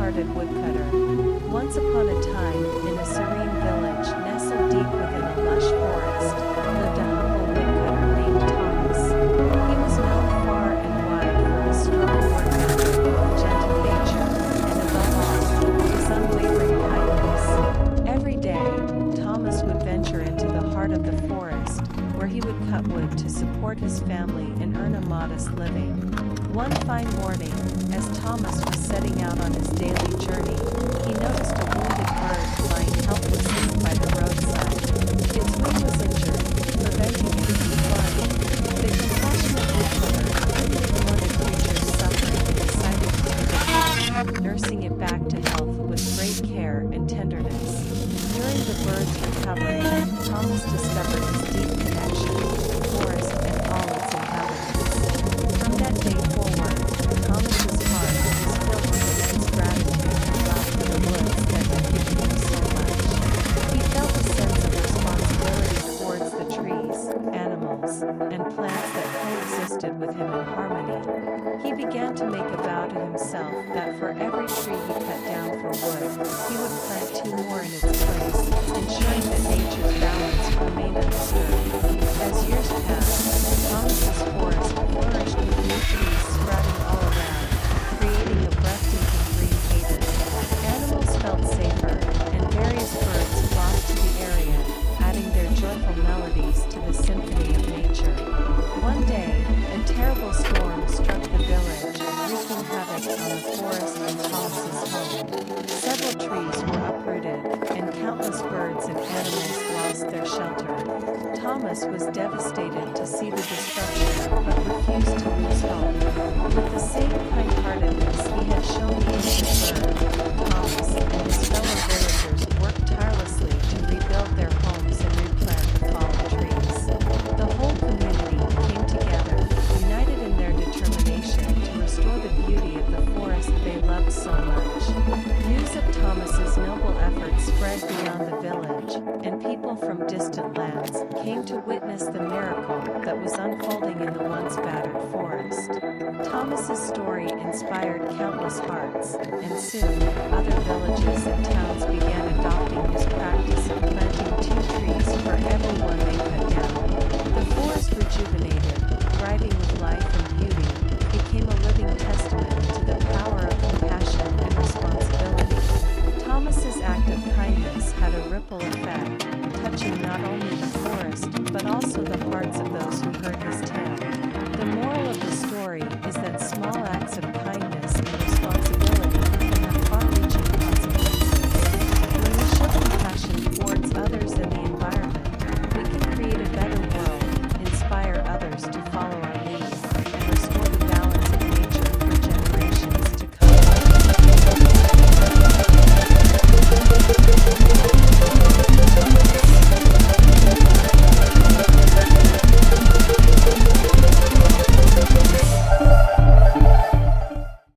kind-hearted woodcutter. Once upon a time, in a serene village nestled deep within a lush forest, lived a humble woodcutter named Thomas. He was known far and wide for his strong work ethic, gentle nature, and above all, his unwavering kindness. Every day, Thomas would venture into the heart of the forest, where he would cut wood to support his family and earn a modest living. One fine morning, as Thomas was setting out on his daily journey, he noticed a wounded bird lying helplessly by the roadside. Its wing was injured, preventing it from flying. The compassionate woodcutter couldn't ignore the creature's suffering and decided to take it home, nursing it back to health with great care and tenderness. During the bird's recovery, Thomas discovered his deep connection with the forest and all its inhabitants. From that day forward, Thomas's heart was filled with immense gratitude and love for the woods that had given him so much. He felt a sense of responsibility towards the trees, animals, and plants that coexisted with him in harmony. He began to make a vow to himself that for every tree he cut down for wood, he would plant two more in its place, ensuring that nature's balance remained undisturbed. As years passed, Thomas's forest flourished with new trees sprouting all around, creating a breathtaking green haven. Animals felt safer, and various birds flocked to the area, adding their joyful melodies to the symphony of nature. One day, a terrible storm struck the village, wreaking havoc on the forest and Thomas's home. Several trees were uprooted, and countless birds and animals lost their shelter. Thomas was devastated to see the destruction, but refused to lose hope. With the same kind-heartedness he had shown the ancient bird, Thomas and his fellow villagers worked tirelessly to rebuild their homes and replant the fallen trees. The whole community came together, united in their determination to restore the beauty of the forest they loved so much. News of Thomas's noble efforts spread beyond the village, and people from distant lands came to witness the miracle that was unfolding in the once battered forest. Thomas's story inspired countless hearts, and soon, other villages and towns began adopting his practice of planting two trees for every one they cut down. The forest rejuvenated, thriving with life and beauty.